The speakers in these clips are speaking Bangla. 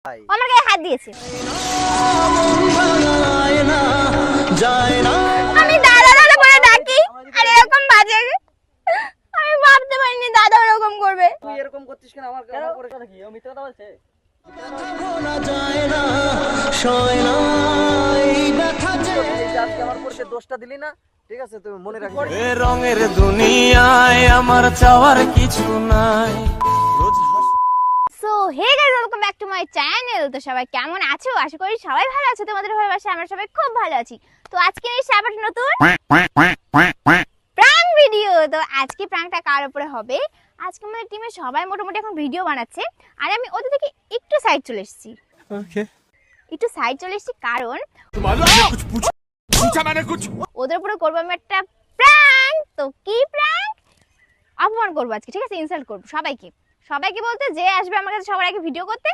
আমার গায়ে হাত দিয়েছে। আমি দাদা দাদা করে ডাকি আর এরকম বাজে, আমি ভাবতে পারিনি দাদা এরকম করবে। তুই এরকম করছিস কেন? আমার করে কি ও মিথ্যা কথা বলছে? আমার পরকে দোষটা দিলি না, ঠিক আছে? তুমি মনে রাখো, এ রঙের দুনিয়ায় আমার চাওয়ার কিছু নাই। So hey guys, welcome back to my channel. তো সবাই কেমন আছো? আশা করি সবাই ভালো আছো। তোমাদের ভালোবাসায় আমরা সবাই খুব ভালো আছি। তো আজকে এসে আবার নতুন প্র্যাঙ্ক ভিডিও। তো আজকে প্র্যাঙ্কটা কার উপরে হবে? আজকে আমাদের টিমে সবাই মোটামুটি এখন ভিডিও বানাচ্ছে আর আমি ওদের থেকে একটু সাইড চলে এসেছি। ওকে, একটু সাইড চলে এসেছি কারণ ওদের উপরে করবো আমি একটা প্র্যাঙ্ক। তো কি প্র্যাঙ্ক? অপমান করবো আজকে, ঠিক আছে? ইনসাল্ট করবো সবাইকে। সবাইকে বলতে যে আসবে আমার কাছে সবার আগে ভিডিও করতে,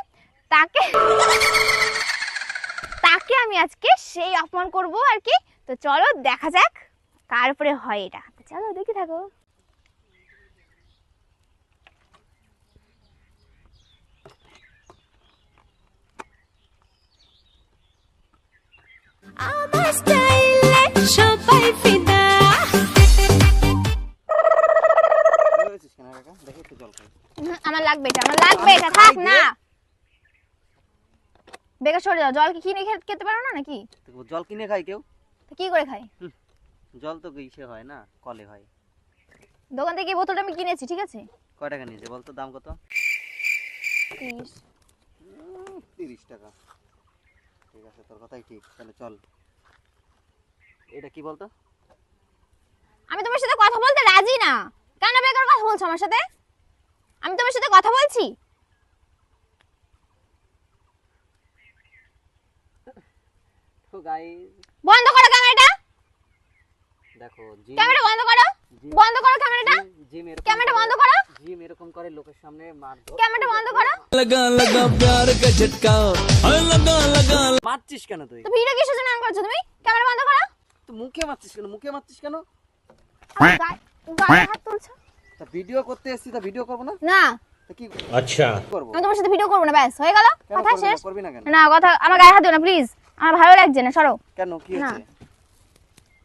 তাকে আমি আজকে সেই অপমান করব আর কি। তো চলো দেখা যাক কার উপরে হয় এটা। তো চলো দেখতে থাকো। আমার স্টাইলে সবাই ফিদা। আমার লাগবে এটা, আমার লাগবে এটা, থাক না। বেকার সরে যাও। জল কি কিনে খেতে পারো না নাকি? জল কিনে খাই কেউ? তো কি করে খাই? জল তো ইসে হয় না, কলে হয়। দোকান থেকে এই বোতলটা আমি কিনেছি, ঠিক আছে? কয় টাকা নিয়েছে বলতো? দাম কত? 30 টাকা। ঠিক আছে, তোর কথাই ঠিক। তাহলে চল। এটা কি বলতো? আমি তোমার সাথে কথা বলতে রাজি না। কেন বেকার কথা বলছো আমার সাথে? আমি তোমার সাথে কথা বলছি। তো গাইস, বন্ধ করো ক্যামেরাটা। দেখো ক্যামেরা বন্ধ করো। বন্ধ করো ক্যামেরাটা। ক্যামেরাটা বন্ধ করো। জিম এরকম করে লোকের সামনে মারধর। ক্যামেরাটা বন্ধ করো। লাগা লাগা প্যার কা ঝটকা, লাগা লাগা। মারছিস কেন তুই? তো ভিডিও কিসের জন্য অন করছো তুমি? ক্যামেরা বন্ধ করো। তুই মুখে মারছিস কেন? মুখে মারছিস কেন? আমার গায়ে হাত তুলছো। তা ভিডিও করতে এসেছি, তা ভিডিও করব না? না, তা কি আচ্ছা, করব? আমি তোমার সাথে ভিডিও করব না, ব্যাস হয়ে গেল। কেন কথা করবি না? শেষ। করবি না কেন? না কথা, আমার গায়ে হাত দিও না প্লিজ। আমার ভালো লাগছে না, সরো। কেন? কি না। হয়েছে?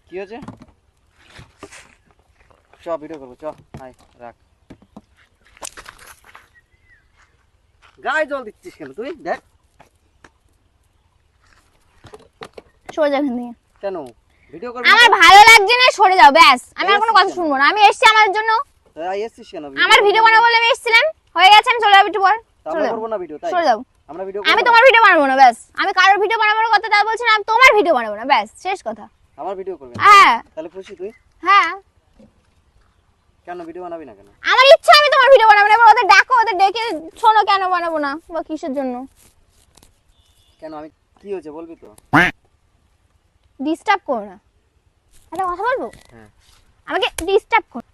কি হয়েছে? চ ভিডিও করব, চ। হাই রাখ। গায়ে জল দিচ্ছিস কেন তুই? দেখ। সরে যাও এখান থেকে। কেন ভিডিও করবি? আমার ভালো লাগছে না, সরে যাও ব্যাস। আমি আর কোনো কথা শুনবো না। আমি এসেছি আমার জন্য। তাই এসেছিস কেন? আমার ভিডিও বানাবো বলে আমি এসেছিলাম। হয়ে গেছে, আমি চলে যাবো একটু পর। আমরা করব না ভিডিও, তাই সরে যাও। আমরা ভিডিও আমি করব। তোমার ভিডিও বানাবো না, ব্যাস। আমি কারোর ভিডিও বানানোর কথা তা বলছি না, আমি তোমার ভিডিও বানাবো না, ব্যাস শেষ কথা। আমার ভিডিও করবি না? হ্যাঁ তাহলে খুশি তুই? হ্যাঁ, কেন ভিডিও বানাবি না কেন? আমার ইচ্ছা আমি তোমার ভিডিও বানাবো না। এবার ওদের ডাকো, ওদের ডেকে শোনো কেন বানাবো না বা কিসের জন্য। কেন? আমি কি হয়েছে বলবি তো? ডিস্টার্ব করো না। একটা কথা বলবো? হ্যাঁ। আমাকে ডিস্টার্ব করো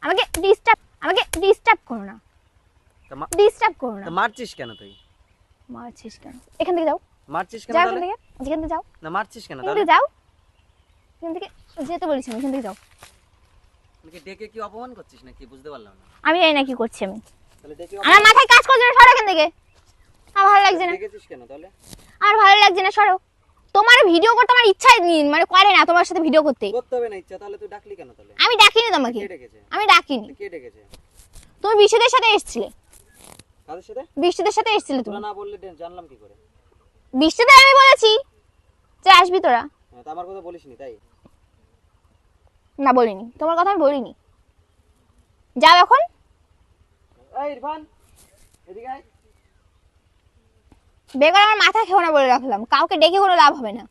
না। ডিস্টার্ব করো না। তা মারছিস কেন তুই? মারছিস কেন? এখান থেকে যাও। মারছিস কেন যাও এখান তাহলে? থেকে। এখান থেকে যাও। না মারছিস কেন এখান তাহলে? থেকে যাও। এখান থেকে যেতে বলেছি আমি, এখান থেকে যাও। তুই ডেকে কি অপমান করছিস নাকি? বুঝতে পারলাম না। আমি জানি না কি করছি আমি। তাহলে ডেকে আমার মাথায় কাজ করছে না, সরো এখান থেকে। আমার ভালো লাগছে না। ডেকেছিস কেন তাহলে? আমার ভালো লাগছে না, সরো। তোমার ভিডিও করতে আমার ইচ্ছাই নেই, মানে করে না তোমার সাথে ভিডিও করতে। করতে হবে না ইচ্ছা, তাহলে তুই ডাকলি কেন তাহলে? আমি ডাকিনি তোমাকে। কে ডেকেছে? আমি ডাকিনি। কে ডেকেছে? তুমি বৃষ্টিদের সাথে এসেছিলে। কাদের সাথে? বৃষ্টিদের সাথে এসেছিলে তুমি। তোরা না বললে জানলাম কি করে? বৃষ্টিদের আমি বলেছি যে আসবি তোরা। হ্যাঁ, তা আমার কথা বলিসনি তাই? না বলিনি, তোমার কথা আমি বলিনি। যাও এখন। এই ইরফান, এদিকে আয়। বেকার আমার মাথা খেও না বলে রাখলাম, কাউকে ডেকে কোনো লাভ হবে না।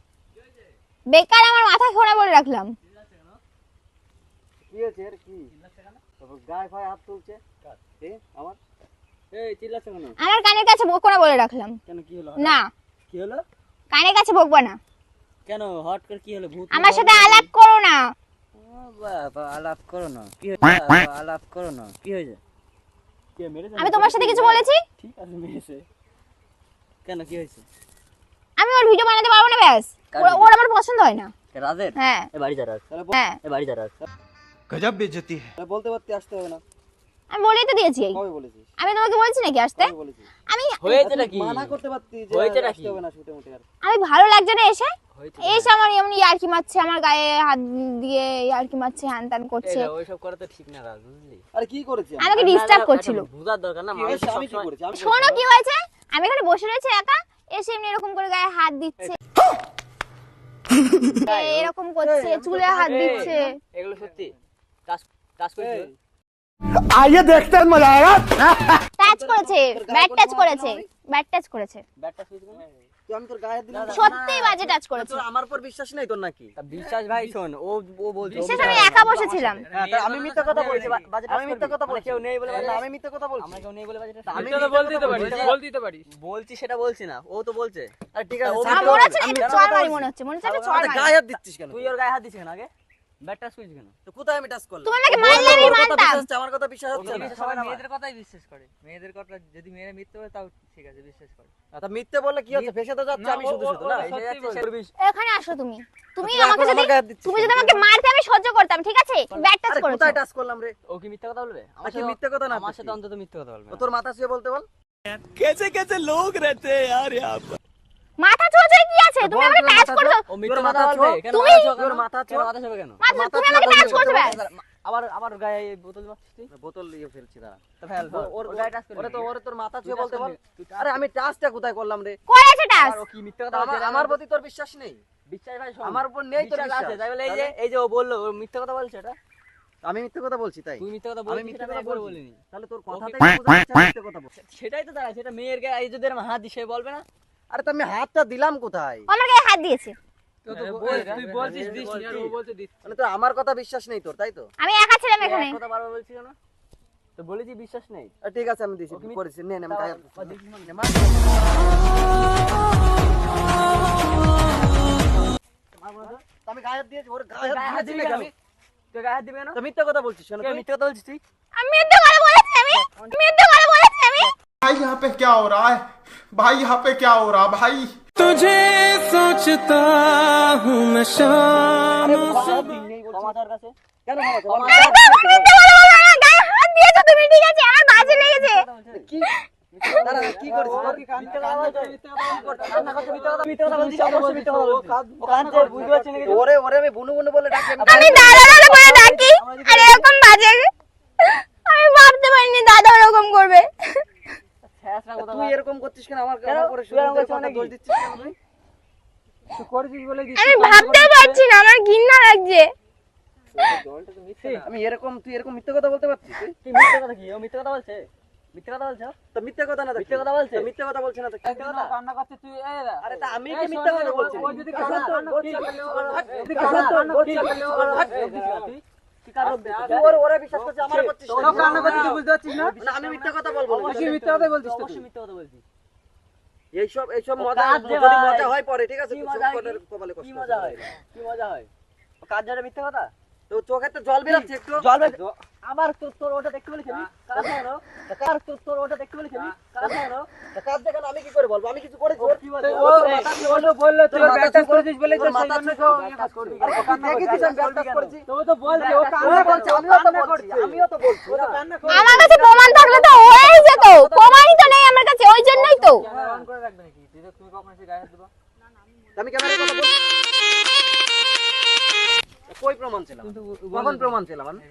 বেকার আমার মাথা খেও না বলে রাখলাম। কি হয়েছে? এর কি? তারপর গায়ে ফায়ে হাত তুলছে। এ আমার এই চিল্লাচ্ছে কেন? আমার কানের কাছে বকবো না বলে রাখলাম। কেন কি হলো? না, কি হলো? কানের কাছে বকবো না। কেন হট করে কি হলো? ভূত আমার সাথে আলাপ করো না। বাবা আলাপ করো না। কি হয়েছে? আলাপ করো না। কি হয়েছে? কে মেরেছে? আমি তোমার সাথে কিছু বলেছি? ঠিক আছে, মেরেছে। কেন কি হয়েছে? আমি ওর ভিডিও বানাতে পারবো না, ব্যাস। ওর আমার পছন্দ হয় না। রাজের? হ্যাঁ এ বাড়ি যা রাজ। হ্যাঁ। এ বাড়ি যা রাজ। गजब बेइज्जती है। বলতে বলতে আসতে হবে না। আমি বলেই তো দিয়েছি। কবে বলেছিস? আমি তোমাকে বলছি নাকি আসতে? কবে বলেছিস? আমি হয়েছেটা কি? মানা করতে পারতি যে হয়েছেটা আসতে কি? হবে না শুটে মুটে আর। আমি ভালো লাগছে না এসে হয়েছে এসে আমার এমনি ইয়ার্কি মারছে, আমার গায়ে হাত দিয়ে ইয়ার্কি মারছে, হ্যান ত্যান করছে, ওইসব করা তো ঠিক না রাজ, বুঝলি? আরে কি করেছি আমি? আমাকে ডিস্টার্ব করছিল। বুঝার দরকার না, কি মানুষ হয়েছে? আমি কি সবসময়- করেছি? আমি শোনো কি হয়েছে, আমি এখানে বসে রয়েছে একা, এসে এমনি এরকম করে গায়ে হাত দিচ্ছে, এরকম করছে, চুলে হাত দিচ্ছে। এগুলো সত্যি টাচ টাচ করেছিস? आइए देखते हैं मजा आएगा টাচ করেছে, ব্যাড টাচ করেছে, ব্যাড টাচ করেছে, ব্যাট টাচ করেছিস না? তুই আমি তোর গায়ে হাত দিলাম। সত্যি বাজে টাচ করেছে। তোর আমার উপর বিশ্বাস নেই তোর নাকি? তা বিশ্বাস ভাই শোন, ও বলছে বিশেষ আমি একা বসেছিলাম। হ্যাঁ, তা আমি মিথ্যা কথা বলছি। আমি মিথ্যা কথা বলছি। কেউ নেই বলে না, আমি মিথ্যা কথা বলছি। আমরা কেউ নেই বলে বাজেটা আমি আমি মিথ্যা কথা বলছি। বলছি, সেটা বলছি না, ও তো বলছে। আরে ঠিক আছে, ও ছাড় আমার তো। মনে হচ্ছে আমি একটা মিথ্যা চড় কথা মারি বলছি। মনে হচ্ছে, মনে হচ্ছে একটা চড় আরে মারি। গায়ে হাত দিচ্ছিস কেন? তুই ওর গায়ে হাত দিছিস কেন আগে? ব্যাট টাচ করেছিস কেন? তো কোথায় আমি টাচ করলাম? তুমি আমাকে মারলে আমি ওর কথা মানতাম। বিশ্বাস হচ্ছে, আমার কথা বিশ্বাস হচ্ছে না। সবাই মেয়েদের কথাই বিশ্বাস করে, মেয়েদের কথা যদি মেয়েরা মিথ্যে বলে তাও ঠিক আছে, বিশ্বাস করে। তা মিথ্যে বললে কি হচ্ছে? ফেসে তো যাচ্ছে আমি শুধু শুধু না। এসে যাচ্ছে, সে করবি। এখানে আসো তুমি, তুমি তুই আমাকে এখন যদি আমার গায়ে হাত দিচ্ছিস তুমি যদি কেন? আমাকে মারতে আমি সহ্য করতাম, ঠিক আছে? ব্যাড টাচ আরে করেছো। কোথায় টাচ করলাম রে? ও কি মিথ্যা কথা বলবে? আর কি মিথ্যে কথা না? আমার সাথে অন্তত মিথ্যা কথা বলবে ও না। তোর মাথা ছুঁয়ে বলতে বল। कैसे कैसे लोग रहते हैं यार यहाँ पर মাথা ছোঁয়াছোঁয়ি কি আছে? তুমি বল, আমাকে তোর টাচ মাথা করছো। ও মিথ্যা তোর কথা মাথা বলবে ছো- কেন? তুমি- মাথা ছো কেন? তোর মাথা কেন ছো- মাথা ছোবে কেন? মাথা মাথা তুমি ছোঁয়া আমাকে টাচ বলতে করছো বল। ব্যাস। আবার গায়ে এই বোতল মারছিস তুই? বোতল ইয়ে ফেলছি দাঁড়া। তা ফেল, ওর ওর গায়ে টাচ করবি ওরে তো নাকি? ওরে তোর মাথা তুই ছুঁয়ে touch বলতে বল। করবি, তুই touch আরে আমি টাচটা কোথায় করলাম রে? করেছে টাচ। আর ও কি মিথ্যা কথা তা বলছে? আমার প্রতি তোর বিশ্বাস নেই? বিশ্বাস ভাই শোন, আমার উপর নেই তোর বিশ্বাস আছে, বিশ্বাস। তাই বলে এই যে ও বললো ও মিথ্যা কথা বলছে, এটা আমি মিথ্যে কথা বলছি তাই? তুই মিথ্যা কথা আমি বলছিস, মিথ্যে সেটা কথা আমি একবারও বলছি। বলিনি। তাহলে তোর ওকে- কথাতেই বোঝা যাচ্ছে আমি মিথ্যে কথা বলছি। সেটাই তো দাঁড়া, সেটা মেয়ের গায়ে এই যদি এরকম হাত দিস সে বলবে না? আরে তো আমি হাতটা দিলাম কোথায়? ও আমার গায়ে হাত দিয়েছে। তুই বলছিস দিস নি, আর ও বলছে দিস। মানে তোর আমার কথা বিশ্বাস নেই তোর, তাই তো? আমি একা ছিলাম তুই এখানে। এক কথা বারবার বলছিস কেন? তো বলেছি বিশ্বাস নেই। আর ঠিক আছে আমি দিছি, করেছি। নে নে, আমি গায়ে হাত দিচ্ছি। আবার দেখিস মানে। নে, মার। তা আমি গায়ে হাত দিয়েছি, ওর গায়ে গায়ে হাত হাত দিয়েছি দিবি নাকি কেন? আমি? তুই গায়ে হাত দিবি কেন? তা মিথ্যে কথা বলছিস কেন কে তুই? মিথ্যা কথা বলছিস তুই? আমি মিথ্যে কথা বলেছি, আমি মিথ্যে কথা বলেছি আমি। भाई यहाँ पे क्या हो रहा है भाई यहाँ पे क्या हो रहा है भाई तुझे सोचता हूँ मैं शाम ক্ষমা তোর কাছে। কেন ক্ষমা চাও? ক্ষমা আরে বাবা, মিথ্যে কথা বলো না, গায়ে হাত দিয়েছো তুমি, ঠিক আছে? আমার বাজে লেগেছে। কি? দাঁড়া, কি করেছিস? তোর মিথ্যা কথা বলছে, কান্না করছে, মিথ্যা কথা বলছিস, অবশ্যই মিথ্যা কথা বলছিস। ও কাঁদছে, বুঝতে পারছিস নাকি তুই? ওরে ওরে আমি বুনু বুনু বলে ডাকি। আমি দাদা দাদা করে ডাকি, আর এরকম বাজে আমি ভাবতে পারিনি দাদা ওরকম করবে। ছ্যাঁচড়া কথা তুই বল। এরকম করছিস কেন? আমার কেন? আমার পরে তুই এরকম সুন্দর করছিস কথা নাকি? দোষ দিচ্ছিস কেন তুই? তুই করেছিস বলে দিস। আমি ভাবতেও পারছি না, আমার ঘৃণা লাগছে। আমি এরকম, তুই এরকম মিথ্যে কথা বলতে পারছিস তুই? তুই মিথ্যা কথা কি? ও মিথ্যা কথা বলছে? মিথ্যা কথা বলছে? তো মিথ্যে কথা না তো কি? মিথ্যে কথা বলছে? তো মিথ্যে কথা বলছে না তো কি? একদিন ও কান্না করছে, তুই এই দা। আরে তা আমি এই কি শোন, মিথ্যে কথা ও- বলছি? ও যদি কান্না করছে, তুই কার রূপ দিছিস? তুই ওরে বিশ্বাস করছিস, আমার করছিস ও না? কান্না করছে, তুই বুঝতে পারছিস না? না, আমি মিথ্যে কথা বলবো না। অবশ্যই মিথ্যা কথাই বলছিস তো তুই। অবশ্যই মিথ্যা কথা বলছিস। এইসব ও মজা কাঁদছে যদি ভাই। মজা হয় পরে, ঠিক আছে? কি সব মজা হয়? কটার কপালে কষ্ট কি আছে। মজা হয়? কি মজা হয়? ও কাজ যারা মিথ্যা কথা? তো চোখে তো জল বেরাচ্ছে একটু। জল বের- আবার তোর ওটা দেখতে বলে খেলি? কাজ হয় না? আর তোর ওটা দেখতে বলে খেলি? কাজ হয় না? তা কাজ দেখেন আমি কি করে বলবো? আমি কিছু করেছি? ও কি বলে? ও ও বললো তুই তোর মাথা ব্যাকটাচ চুপ করেছিস বলে তো তোর সেই মাথা জন্য চুপ তো ব্যাকটাচ ইয়ে কাজ করবি। আরে তুই দেখেছিস আমি ব্যাকটাচ করেছি? তো ও তো বলছে ও ও কান্না বলছে, করছে, আমিও তো কান্না বলছি, করছে। আমিও তো বলছি। ও তো কান্না করছে। আমার কাছে প্রমাণ থাকলে তো হয়েই যেত, প্রমাণই তো নেই আমার কাছে, ওই জন্যই তো। ক্যামেরা অন করে রাখবে নাকি? তুমি কখন এসে গায়ে হাত দিবা? আমি ক্যামেরায় কথা বলছি। কই প্রমাণ ছিলাম? কখন প্রমাণ ছিলাম আমি?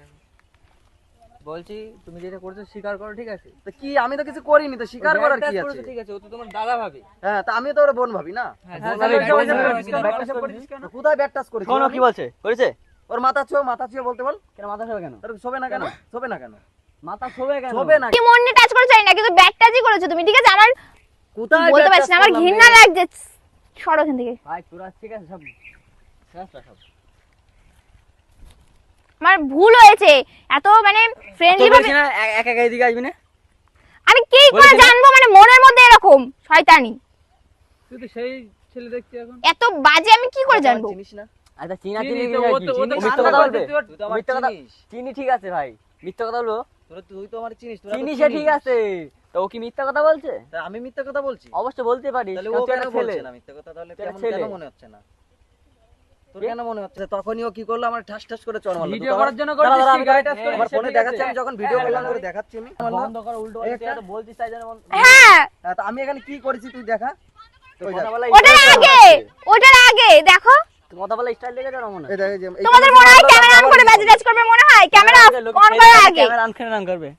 বলছি তুমি যেটা করেছো স্বীকার করো, ঠিক আছে? তো কি আমি তো কিছু করিনি, তো স্বীকার করার কি ব্যাকটাচ আছে? করেছো, ঠিক আছে, ও তো তোমার দাদা ভাবি। হ্যাঁ, তা আমি তো ওর বোন ভাবি না। তো কোথায় ব্যাট টাচ করেছি? শোনো কি বলছে? করেছে? ওর মাথা ছুঁয়ে বলতে বল। কেন মাথা শোবে কেন? তোর শোবে না কেন? শোবে না কেন? মাথা শোবে কেন? শোবে না। কি মনে টাচ করে চাই না, কিন্তু ব্যাড টাচই করেছো তুমি, ঠিক আছে? আমার কোথায় বলতে bat পারছি না, touch আমার করলাম ঘৃণা রে? লাগছে। সরো এখান থেকে। ভাই তোরা ঠিক আছে সব শেষটা সব। আমার ভুল হয়েছে, এত মানে ফ্রেন্ডলি তুই ভাবে বলছিস না একা একা এদিকে আসবি না? আমি কি করে বলেছি না? জানবো, মানে মনের মধ্যে এরকম শয়তানি, তুই তো সেই ছেলে দেখছি এখন। এত বাজে আমি কি করে জানবো? চিনিস না? আচ্ছা চিনা চিনি চিনি তো, ও তো- ও তো মিথ্যা কান্না কথা করছে, বলবে? তুই তো আমার মিথ্যা কথা চিনিস। চিনি ঠিক আছে ভাই, মিথ্যা কথা বলবো? তুই তো আমার চিনিস, তোরা তো চিনি সে চিনিস। ঠিক আছে, তো ও কি মিথ্যা কথা বলছে? তা আমি মিথ্যা কথা বলছি? অবশ্য বলতে পারিস, তাহলে ও কারণ তুই কেন একটা ছেলে। বলছে না মিথ্যা কথা? তাহলে তুই একটা কেমন ছেলে। কেন মনে হচ্ছে না? তোর কেন মনে হচ্ছে? তখনই ও কি করলো, আমার ঠাস ঠাস করে চড় মারলো। ভিডিও তো করার জন্য দাঁড়া, করছিস দাঁড়া, কি? আমি গাড়ি টাচ করে আমার ফোনে ঠিক দেখাচ্ছি, আছে। আমি যখন ভিডিও করলাম করে দেখাচ্ছি আমি। বন্ধ কর, উল্টো পাল্টা তো বলছিস তাই জন্য হ্যাঁ হ্যাঁ, তো আমি এখানে কি করেছি তুই দেখা। ওই দেখ। কথা বলা ওটার আগে দেখো, কথা বলা স্টাইল দেখে যাও মনে এই দেখ, এই যে এই তোমাদের মনে হয় ক্যামেরা অন করে বাজি টাচ করবে মনে হয়, ক্যামেরা অন করার আগে। ক্যামেরা আনখানে রান করবে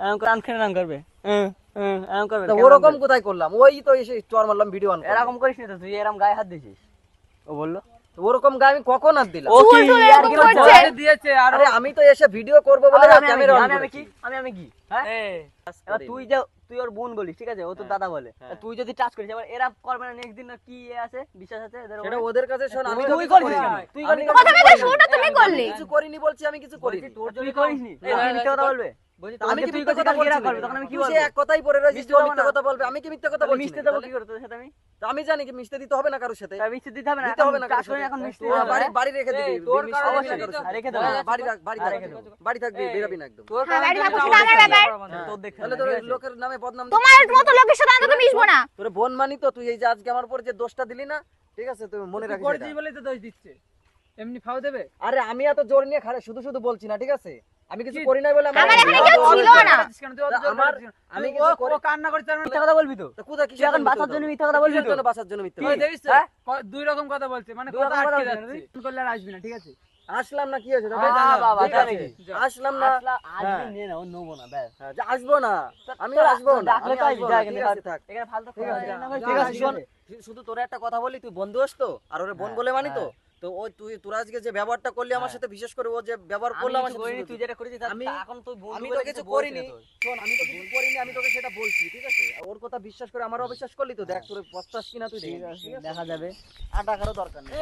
এরকম করে আনখানে রান করবে এরকম করবে তো ওরকম কোথায় করলাম? ওই তো এসে চড় মারলাম ভিডিও অন করে। এরকম করিস না তো, তুই এরকম গায়ে হাত দিছিস। ও বললো তো ওরকম গায়ে আমি কখন হাত দিলাম? ও কি চুল আর কি এরকম করছে? করছে। আরে আমি তো এসে ভিডিও করব বলে ক্যামেরা অন আমি করেছি। কি আমি কি হ্যাঁ এবার তুই ওর বোন বলিস ঠিক আছে, ও তোর দাদা বলে, তুই যদি টাচ করিস এবার এরা করবে না নেক্সট দিন, কি আছে বিশ্বাস আছে এদের সেটা উপরে? ওদের কাছে শোন, আমি তো তুই কিছু করিস করিনি। না, তুই আমি করিস তো না। প্রথমে তো শুরুটা তুমি করলে। কিছু করিনি বলছি, আমি কিছু করিনি। তোর যদি করিসনি তুই মিথ্যা কথা বলবে। আমি কি তুই মিথ্যা কথা করবি বলছি? তখন আমি কি তুই বলবো? সে এক কথাই পড়ে রয়েছিস, মিথ্যে তুই দেবো মিথ্যা না। কথা বলবে, আমি কি মিথ্যা কথা বলছি? মিষ্টি দেবো কি করে তোর সাথে আমি? তো আমি জানি কি মিষ্টি দিতে হবে না কারোর সাথে। তা মিষ্টি দিতে হবে না, দিতে হবে না কাজ কারোর করে সাথে। এখন মিষ্টি তোর দিতে বাড়ি হবে। বাড়ি রেখে দিবি। তোর মিষ্টি কারণে দিবি না কারোর সাথে। রেখে দেবো। হ্যাঁ, বাড়ি থাকবি, বাড়ি থাকবি, বেরাবি না একদম। তোর হ্যাঁ, কারণে বাড়ি থাকবো, আমার সেটা আমার ব্যাপার। হ্যাঁ, তোর দেখতে তাহলে হবে, তোর ঠিক আছে? লোকের নামে বদনাম তোমার মতো লোকের সাথে আমি তো মিশবো না। তোর বোন মানি তো, তুই এই যে আজকে আমার উপর যে দোষটা দিলি না, ঠিক আছে, তুই মনে রাখিস এটা। বলেই তো দোষ দিচ্ছে, এমনি ফাও দেবে। আরে আমি এত জোর নিয়ে খারে শুধু শুধু বলছি না, ঠিক আছে? আমি কিছু করি নাই বলে আমার এখানে কেউ ছিল না। আমি কিছু করি। কান্না করছে আর মিথ্যা কথা বলবি তো? তো কোথা তুই এখন বাঁচার জন্য মিথ্যা কথা বলবি কিসের তো? জন্য বাঁচার জন্য মিথ্যা তুই কথা? দেখিস হ্যাঁ? দুই রকম কথা বলছে, মানে দুই কথা রকম কথা আটকে বলছে, যাচ্ছে। তুই? ফোন করলে আর আসবি না, ঠিক আছে? আসলাম না, কি হয়েছে? বাবা, ঠিক তাই আছে। নাকি? আসলাম না, আসবি নে না, ও নেবো না, ব্যাস। হ্যাঁ, যে আসবো না, আমি তোরা- আসবো তোরা না, ডাকলে আমি তো আসবো আসবি, না, যা ঠিক এখানে আছে, থাক। এখানে ফালতু ঠিক আছে, কথা বলিস না, ঠিক আছে, ঠিক শোন, আছে? শুধু তোরা একটা কথা বলি, তুই বন্ধু হস তো, আর ওরে বোন বলে মানি তো। তো ওই তোরা আজকে যে ব্যবহারটা করলি আমার সাথে, বিশেষ করে ও যে ব্যবহার করলো আমার আমি সাথে, করিনি, শুধু তুই যেটা করেছিস তা- আমি- তা এখন তুই বন্ধু আমি বলে তো কিছু বলছি করিনি। না তোর। শোন, আমি তো কিছু করিনি, আমি তোকে সেটা বলছি, ঠিক আছে? আর ওর কথা বিশ্বাস করে আমারও অবিশ্বাস করলি তো, দেখ তোর পস্তাস কিনা তুই, ঠিক দেখ। আছে, দেখা যাবে। আর টাকারও দরকার নেই।